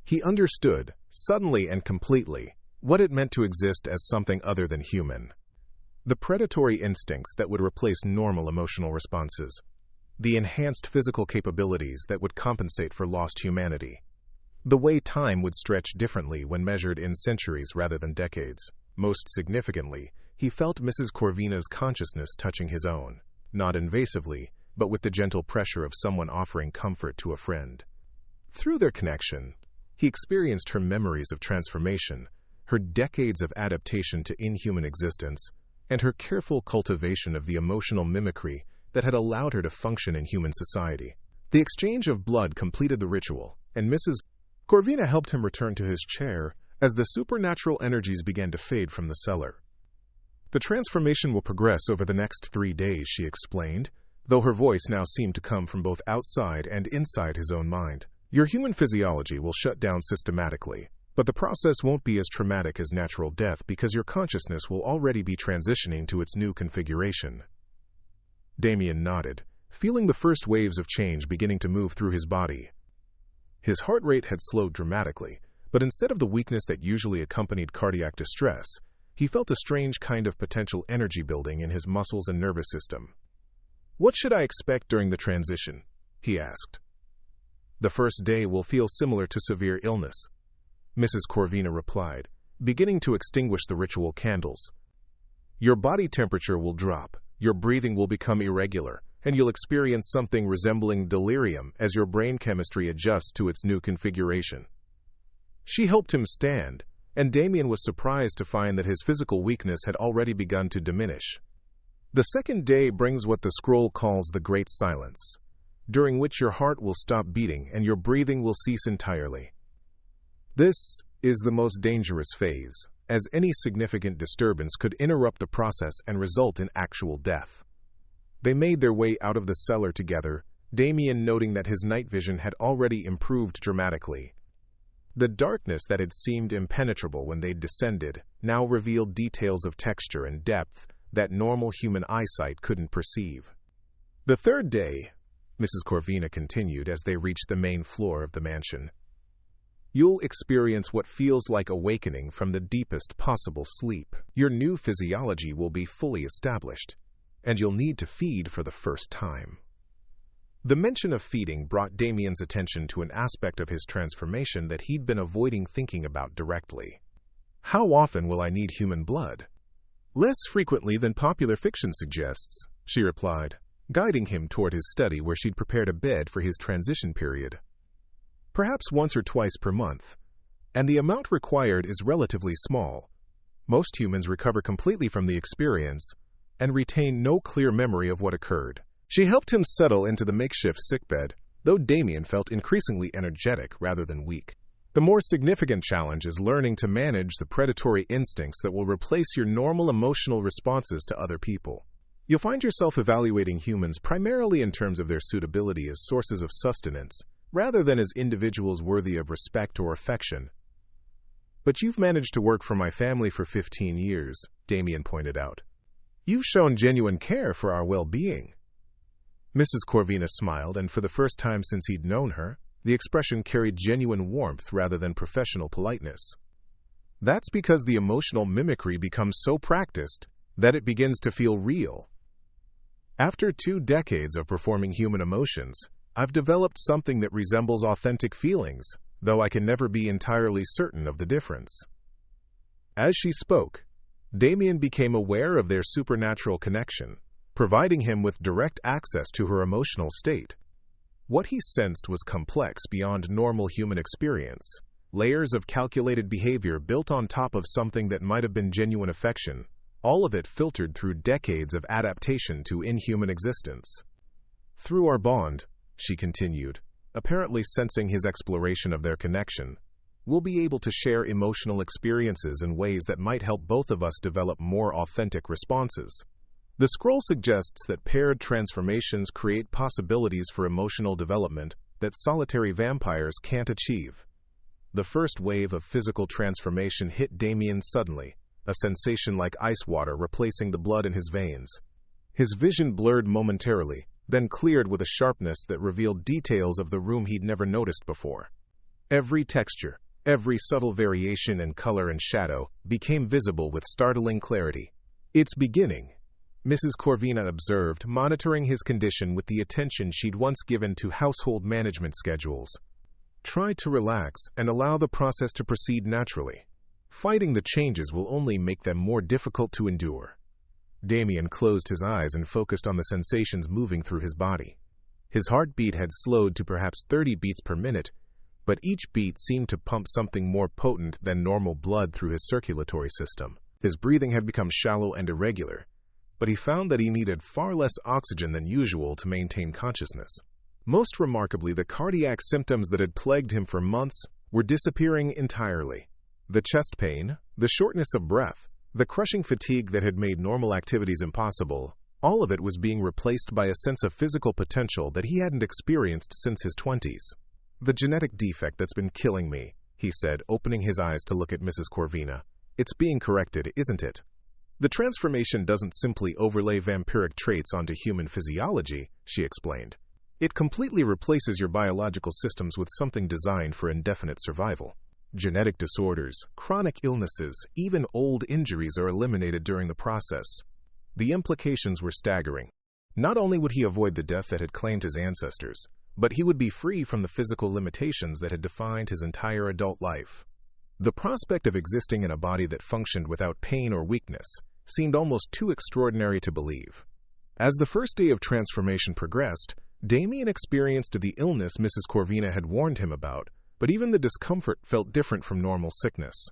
He understood, suddenly and completely, what it meant to exist as something other than human. The predatory instincts that would replace normal emotional responses. The enhanced physical capabilities that would compensate for lost humanity. The way time would stretch differently when measured in centuries rather than decades. Most significantly, he felt Mrs. Corvina's consciousness touching his own, not invasively, but with the gentle pressure of someone offering comfort to a friend. Through their connection, he experienced her memories of transformation, her decades of adaptation to inhuman existence, and her careful cultivation of the emotional mimicry that had allowed her to function in human society. The exchange of blood completed the ritual, and Mrs. Corvina helped him return to his chair as the supernatural energies began to fade from the cellar. "The transformation will progress over the next 3 days," she explained, though her voice now seemed to come from both outside and inside his own mind. "Your human physiology will shut down systematically, but the process won't be as traumatic as natural death because your consciousness will already be transitioning to its new configuration." Damien nodded, feeling the first waves of change beginning to move through his body. His heart rate had slowed dramatically, but instead of the weakness that usually accompanied cardiac distress, he felt a strange kind of potential energy building in his muscles and nervous system. "What should I expect during the transition?" he asked. "The first day will feel similar to severe illness," Mrs. Corvina replied, beginning to extinguish the ritual candles. "Your body temperature will drop, your breathing will become irregular, and you'll experience something resembling delirium as your brain chemistry adjusts to its new configuration." She helped him stand, and Damien was surprised to find that his physical weakness had already begun to diminish. "The second day brings what the scroll calls the Great Silence, during which your heart will stop beating and your breathing will cease entirely. This is the most dangerous phase, as any significant disturbance could interrupt the process and result in actual death." They made their way out of the cellar together, Damien noting that his night vision had already improved dramatically. The darkness that had seemed impenetrable when they descended now revealed details of texture and depth that normal human eyesight couldn't perceive. "The third day," Mrs. Corvina continued as they reached the main floor of the mansion, "you'll experience what feels like awakening from the deepest possible sleep. Your new physiology will be fully established, and you'll need to feed for the first time." The mention of feeding brought Damien's attention to an aspect of his transformation that he'd been avoiding thinking about directly. "How often will I need human blood?" "Less frequently than popular fiction suggests," she replied, guiding him toward his study where she'd prepared a bed for his transition period. "Perhaps once or twice per month, and the amount required is relatively small. Most humans recover completely from the experience and retain no clear memory of what occurred." She helped him settle into the makeshift sickbed, though Damien felt increasingly energetic rather than weak. "The more significant challenge is learning to manage the predatory instincts that will replace your normal emotional responses to other people. You'll find yourself evaluating humans primarily in terms of their suitability as sources of sustenance, rather than as individuals worthy of respect or affection." "But you've managed to work for my family for 15 years, Damien pointed out. "You've shown genuine care for our well-being." Mrs. Corvina smiled, and for the first time since he'd known her, The expression carried genuine warmth rather than professional politeness. That's because the emotional mimicry becomes so practiced that it begins to feel real. After 2 decades of performing human emotions, I've developed something that resembles authentic feelings, though I can never be entirely certain of the difference. As she spoke, Damien became aware of their supernatural connection, providing him with direct access to her emotional state. What he sensed was complex beyond normal human experience, layers of calculated behavior built on top of something that might have been genuine affection, all of it filtered through decades of adaptation to inhuman existence. Through our bond, she continued, apparently sensing his exploration of their connection, we'll be able to share emotional experiences in ways that might help both of us develop more authentic responses. The scroll suggests that paired transformations create possibilities for emotional development that solitary vampires can't achieve. The first wave of physical transformation hit Damien suddenly, a sensation like ice water replacing the blood in his veins. His vision blurred momentarily, then cleared with a sharpness that revealed details of the room he'd never noticed before. Every texture, every subtle variation in color and shadow became visible with startling clarity. "It's beginning," Mrs. Corvina observed, monitoring his condition with the attention she'd once given to household management schedules. "Try to relax and allow the process to proceed naturally. Fighting the changes will only make them more difficult to endure." Damien closed his eyes and focused on the sensations moving through his body. His heartbeat had slowed to perhaps 30 beats per minute, but each beat seemed to pump something more potent than normal blood through his circulatory system. His breathing had become shallow and irregular, but he found that he needed far less oxygen than usual to maintain consciousness. Most remarkably, the cardiac symptoms that had plagued him for months were disappearing entirely. The chest pain, the shortness of breath, the crushing fatigue that had made normal activities impossible, all of it was being replaced by a sense of physical potential that he hadn't experienced since his 20s. "The genetic defect that's been killing me," he said, opening his eyes to look at Mrs. Corvina. "It's being corrected, isn't it?" "The transformation doesn't simply overlay vampiric traits onto human physiology," she explained. "It completely replaces your biological systems with something designed for indefinite survival. Genetic disorders, chronic illnesses, even old injuries are eliminated during the process." The implications were staggering. Not only would he avoid the death that had claimed his ancestors, but he would be free from the physical limitations that had defined his entire adult life. The prospect of existing in a body that functioned without pain or weakness seemed almost too extraordinary to believe. As the first day of transformation progressed, Damien experienced the illness Mrs. Corvina had warned him about, but even the discomfort felt different from normal sickness.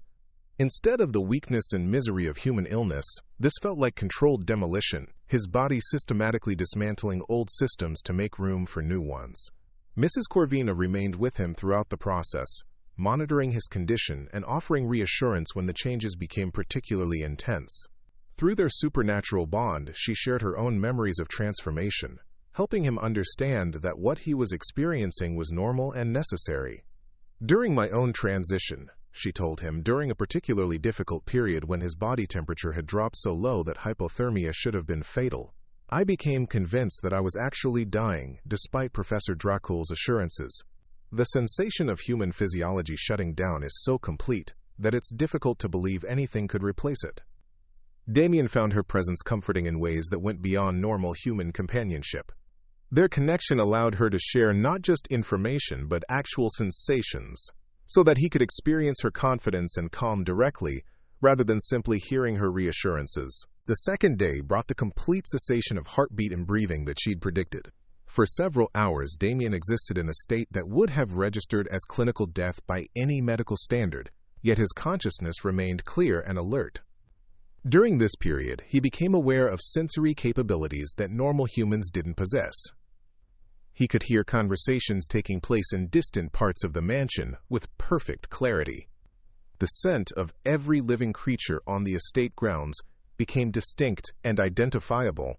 Instead of the weakness and misery of human illness, this felt like controlled demolition, his body systematically dismantling old systems to make room for new ones. Mrs. Corvina remained with him throughout the process, monitoring his condition and offering reassurance when the changes became particularly intense. Through their supernatural bond, she shared her own memories of transformation, helping him understand that what he was experiencing was normal and necessary. "During my own transition," she told him, during a particularly difficult period when his body temperature had dropped so low that hypothermia should have been fatal, "I became convinced that I was actually dying, despite Professor Dracul's assurances. The sensation of human physiology shutting down is so complete that it's difficult to believe anything could replace it." Damien found her presence comforting in ways that went beyond normal human companionship. Their connection allowed her to share not just information but actual sensations, so that he could experience her confidence and calm directly, rather than simply hearing her reassurances. The second day brought the complete cessation of heartbeat and breathing that she'd predicted. For several hours, Damien existed in a state that would have registered as clinical death by any medical standard, yet his consciousness remained clear and alert. During this period, he became aware of sensory capabilities that normal humans didn't possess. He could hear conversations taking place in distant parts of the mansion with perfect clarity. The scent of every living creature on the estate grounds became distinct and identifiable.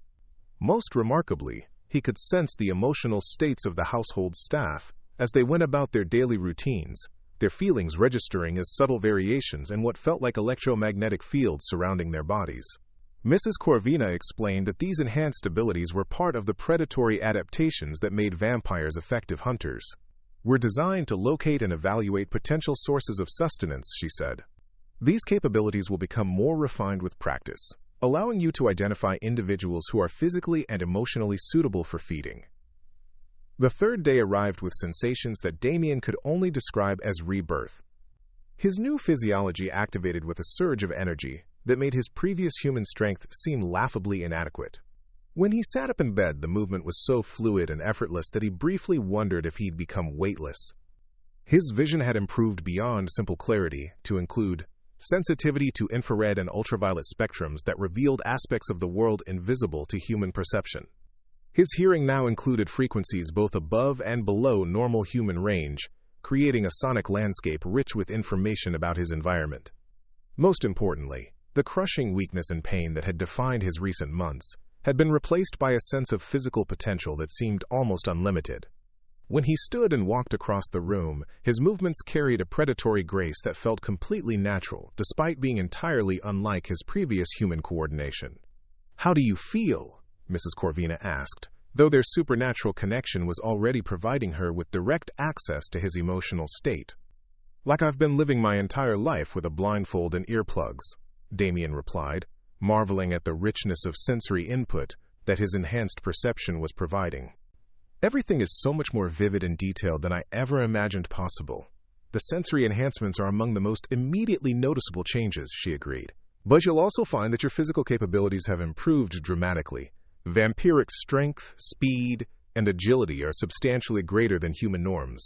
Most remarkably, he could sense the emotional states of the household staff as they went about their daily routines, their feelings registering as subtle variations in what felt like electromagnetic fields surrounding their bodies. Mrs. Corvina explained that these enhanced abilities were part of the predatory adaptations that made vampires effective hunters. were designed to locate and evaluate potential sources of sustenance, she said. These capabilities will become more refined with practice, allowing you to identify individuals who are physically and emotionally suitable for feeding. The third day arrived with sensations that Damien could only describe as rebirth. His new physiology activated with a surge of energy that made his previous human strength seem laughably inadequate. When he sat up in bed, the movement was so fluid and effortless that he briefly wondered if he'd become weightless. His vision had improved beyond simple clarity to include sensitivity to infrared and ultraviolet spectrums that revealed aspects of the world invisible to human perception. His hearing now included frequencies both above and below normal human range, creating a sonic landscape rich with information about his environment. Most importantly, the crushing weakness and pain that had defined his recent months had been replaced by a sense of physical potential that seemed almost unlimited. When he stood and walked across the room, his movements carried a predatory grace that felt completely natural, despite being entirely unlike his previous human coordination. "How do you feel?" Mrs. Corvina asked, though their supernatural connection was already providing her with direct access to his emotional state. "Like I've been living my entire life with a blindfold and earplugs," Damien replied, marveling at the richness of sensory input that his enhanced perception was providing. "Everything is so much more vivid and detailed than I ever imagined possible. The sensory enhancements are among the most immediately noticeable changes," she agreed. "But you'll also find that your physical capabilities have improved dramatically. Vampiric strength, speed, and agility are substantially greater than human norms."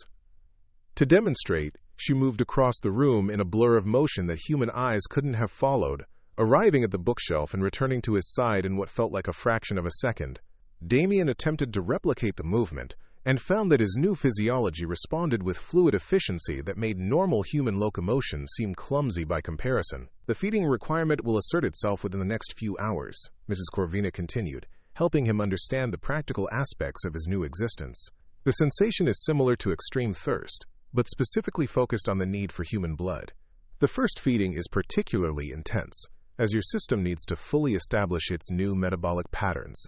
To demonstrate, she moved across the room in a blur of motion that human eyes couldn't have followed, arriving at the bookshelf and returning to his side in what felt like a fraction of a second. Damien attempted to replicate the movement and found that his new physiology responded with fluid efficiency that made normal human locomotion seem clumsy by comparison. "The feeding requirement will assert itself within the next few hours," Mrs. Corvina continued, helping him understand the practical aspects of his new existence. "The sensation is similar to extreme thirst, but specifically focused on the need for human blood. The first feeding is particularly intense, as your system needs to fully establish its new metabolic patterns."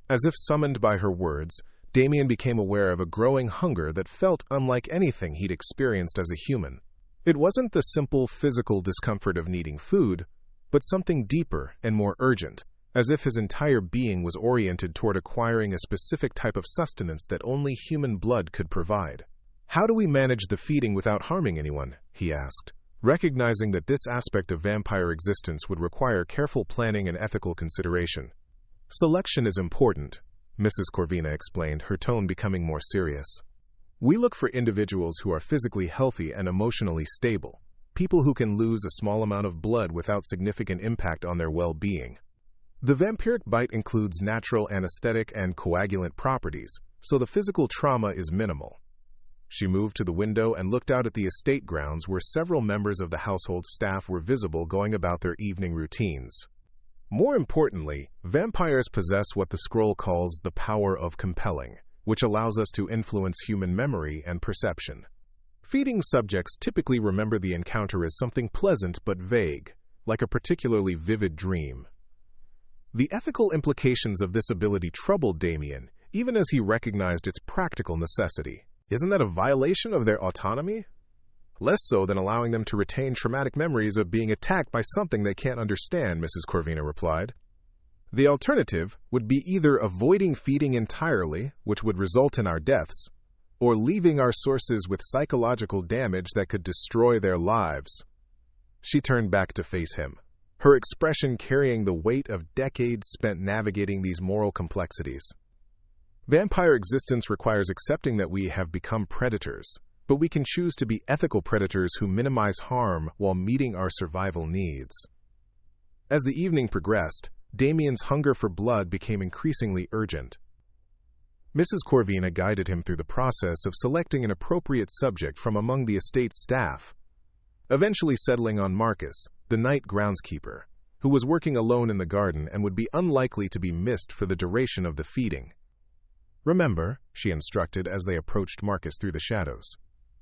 As if summoned by her words, Damien became aware of a growing hunger that felt unlike anything he'd experienced as a human. It wasn't the simple physical discomfort of needing food, but something deeper and more urgent, as if his entire being was oriented toward acquiring a specific type of sustenance that only human blood could provide. "How do we manage the feeding without harming anyone?" he asked, recognizing that this aspect of vampire existence would require careful planning and ethical consideration. "Selection is important," Mrs. Corvina explained, her tone becoming more serious. "We look for individuals who are physically healthy and emotionally stable, people who can lose a small amount of blood without significant impact on their well-being. The vampiric bite includes natural anesthetic and coagulant properties, so the physical trauma is minimal." She moved to the window and looked out at the estate grounds where several members of the household staff were visible going about their evening routines. More importantly, vampires possess what the scroll calls the power of compelling, which allows us to influence human memory and perception. Feeding subjects typically remember the encounter as something pleasant but vague, like a particularly vivid dream. The ethical implications of this ability troubled Damien, even as he recognized its practical necessity. Isn't that a violation of their autonomy? Less so than allowing them to retain traumatic memories of being attacked by something they can't understand, Mrs. Corvina replied. The alternative would be either avoiding feeding entirely, which would result in our deaths, or leaving our sources with psychological damage that could destroy their lives. She turned back to face him, her expression carrying the weight of decades spent navigating these moral complexities. Vampire existence requires accepting that we have become predators, but we can choose to be ethical predators who minimize harm while meeting our survival needs. As the evening progressed, Damien's hunger for blood became increasingly urgent. Mrs. Corvina guided him through the process of selecting an appropriate subject from among the estate's staff, eventually settling on Marcus, the night groundskeeper, who was working alone in the garden and would be unlikely to be missed for the duration of the feeding. "Remember," she instructed as they approached Marcus through the shadows,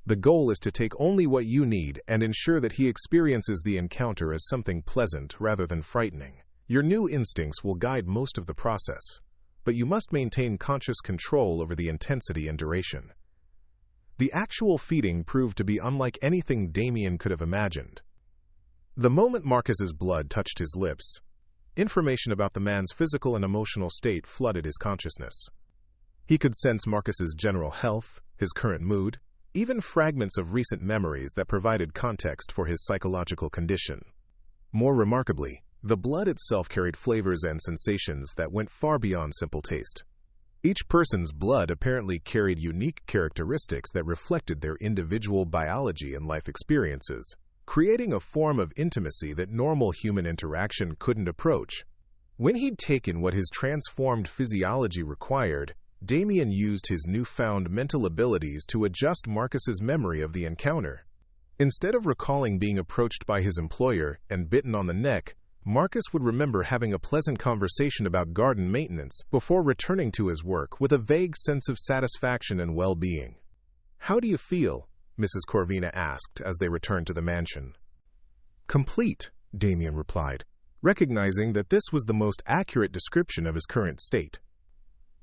"the goal is to take only what you need and ensure that he experiences the encounter as something pleasant rather than frightening. Your new instincts will guide most of the process, but you must maintain conscious control over the intensity and duration." The actual feeding proved to be unlike anything Damien could have imagined. The moment Marcus's blood touched his lips, information about the man's physical and emotional state flooded his consciousness. He could sense Marcus's general health, his current mood, even fragments of recent memories that provided context for his psychological condition. More remarkably, the blood itself carried flavors and sensations that went far beyond simple taste. Each person's blood apparently carried unique characteristics that reflected their individual biology and life experiences, creating a form of intimacy that normal human interaction couldn't approach. When he'd taken what his transformed physiology required, Damien used his newfound mental abilities to adjust Marcus's memory of the encounter. Instead of recalling being approached by his employer and bitten on the neck, Marcus would remember having a pleasant conversation about garden maintenance before returning to his work with a vague sense of satisfaction and well-being. "How do you feel?" Mrs. Corvina asked as they returned to the mansion. "Complete," Damien replied, recognizing that this was the most accurate description of his current state.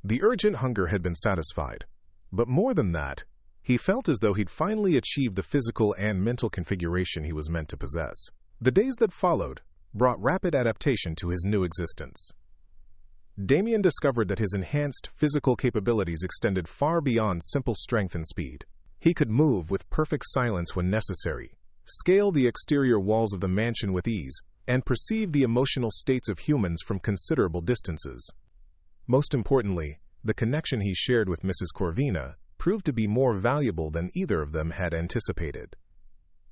The urgent hunger had been satisfied, but more than that, he felt as though he'd finally achieved the physical and mental configuration he was meant to possess. The days that followed brought rapid adaptation to his new existence. Damien discovered that his enhanced physical capabilities extended far beyond simple strength and speed. He could move with perfect silence when necessary, scale the exterior walls of the mansion with ease, and perceive the emotional states of humans from considerable distances. Most importantly, the connection he shared with Mrs. Corvina proved to be more valuable than either of them had anticipated.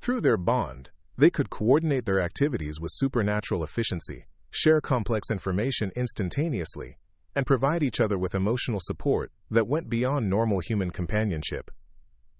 Through their bond, they could coordinate their activities with supernatural efficiency, share complex information instantaneously, and provide each other with emotional support that went beyond normal human companionship.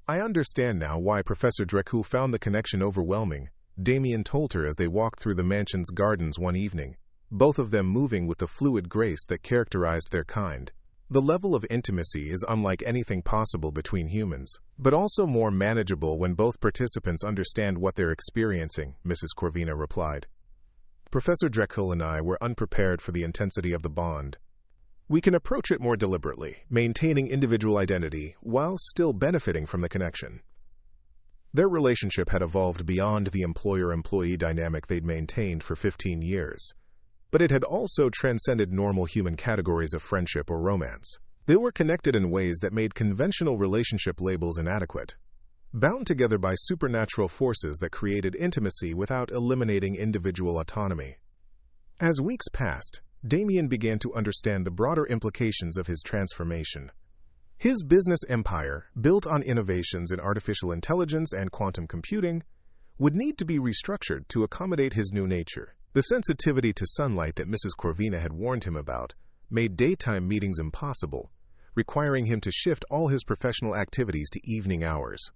"I understand now why Professor Dracul found the connection overwhelming," Damien told her as they walked through the mansion's gardens one evening, both of them moving with the fluid grace that characterized their kind. "The level of intimacy is unlike anything possible between humans, but also more manageable when both participants understand what they're experiencing," Mrs. Corvina replied. "Professor Dracul and I were unprepared for the intensity of the bond. We can approach it more deliberately, maintaining individual identity while still benefiting from the connection." Their relationship had evolved beyond the employer-employee dynamic they'd maintained for 15 years. But it had also transcended normal human categories of friendship or romance. They were connected in ways that made conventional relationship labels inadequate, bound together by supernatural forces that created intimacy without eliminating individual autonomy. As weeks passed, Damien began to understand the broader implications of his transformation. His business empire, built on innovations in artificial intelligence and quantum computing, would need to be restructured to accommodate his new nature. The sensitivity to sunlight that Mrs. Corvina had warned him about made daytime meetings impossible, requiring him to shift all his professional activities to evening hours.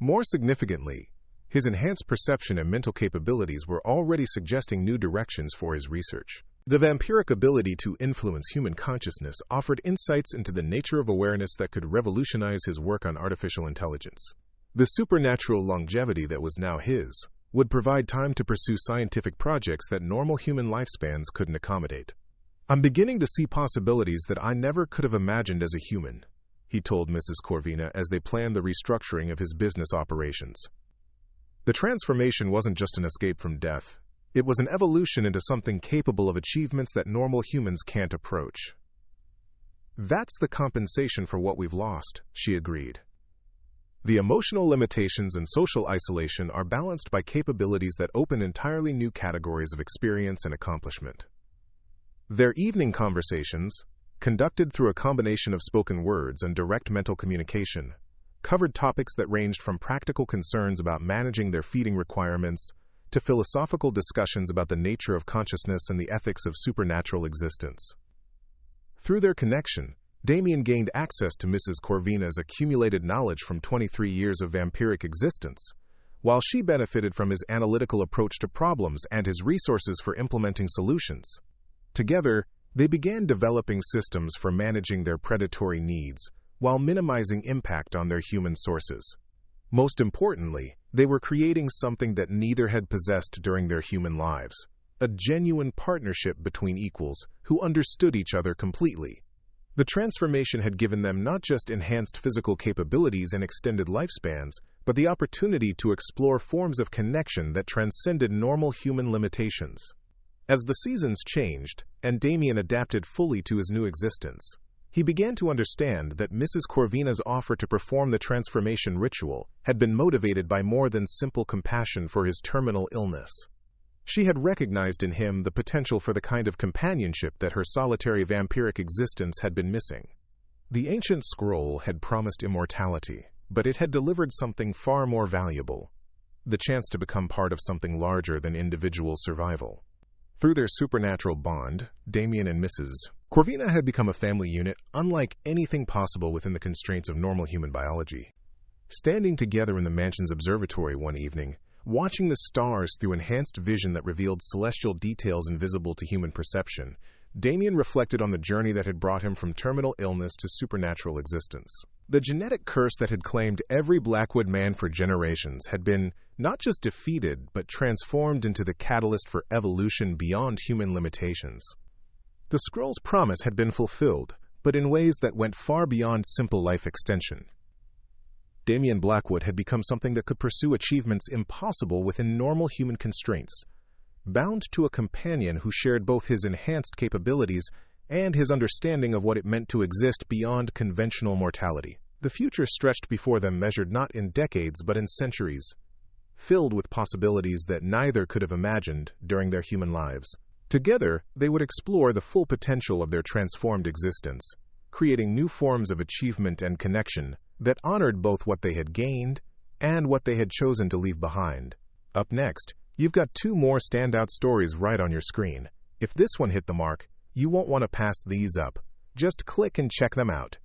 More significantly, his enhanced perception and mental capabilities were already suggesting new directions for his research. The vampiric ability to influence human consciousness offered insights into the nature of awareness that could revolutionize his work on artificial intelligence. The supernatural longevity that was now his would provide time to pursue scientific projects that normal human lifespans couldn't accommodate. "I'm beginning to see possibilities that I never could have imagined as a human," he told Mrs. Corvina as they planned the restructuring of his business operations. The transformation wasn't just an escape from death. It was an evolution into something capable of achievements that normal humans can't approach. "That's the compensation for what we've lost," she agreed. "The emotional limitations and social isolation are balanced by capabilities that open entirely new categories of experience and accomplishment." Their evening conversations, conducted through a combination of spoken words and direct mental communication, covered topics that ranged from practical concerns about managing their feeding requirements to philosophical discussions about the nature of consciousness and the ethics of supernatural existence. Through their connection, Damien gained access to Mrs. Corvina's accumulated knowledge from 23 years of vampiric existence, while she benefited from his analytical approach to problems and his resources for implementing solutions. Together, they began developing systems for managing their predatory needs while minimizing impact on their human sources. Most importantly, they were creating something that neither had possessed during their human lives: a genuine partnership between equals who understood each other completely. The transformation had given them not just enhanced physical capabilities and extended lifespans, but the opportunity to explore forms of connection that transcended normal human limitations. As the seasons changed, and Damien adapted fully to his new existence, he began to understand that Mrs. Corvina's offer to perform the transformation ritual had been motivated by more than simple compassion for his terminal illness. She had recognized in him the potential for the kind of companionship that her solitary vampiric existence had been missing. The ancient scroll had promised immortality, but it had delivered something far more valuable: the chance to become part of something larger than individual survival. Through their supernatural bond, Damien and Mrs. Corvina had become a family unit unlike anything possible within the constraints of normal human biology. Standing together in the mansion's observatory one evening, watching the stars through enhanced vision that revealed celestial details invisible to human perception, Damien reflected on the journey that had brought him from terminal illness to supernatural existence. The genetic curse that had claimed every Blackwood man for generations had been not just defeated, but transformed into the catalyst for evolution beyond human limitations. The scroll's promise had been fulfilled, but in ways that went far beyond simple life extension. Damien Blackwood had become something that could pursue achievements impossible within normal human constraints, bound to a companion who shared both his enhanced capabilities and his understanding of what it meant to exist beyond conventional mortality. The future stretched before them, measured not in decades but in centuries, filled with possibilities that neither could have imagined during their human lives. Together, they would explore the full potential of their transformed existence, creating new forms of achievement and connection that honored both what they had gained and what they had chosen to leave behind. Up next, you've got two more standout stories right on your screen. If this one hit the mark, you won't want to pass these up. Just click and check them out.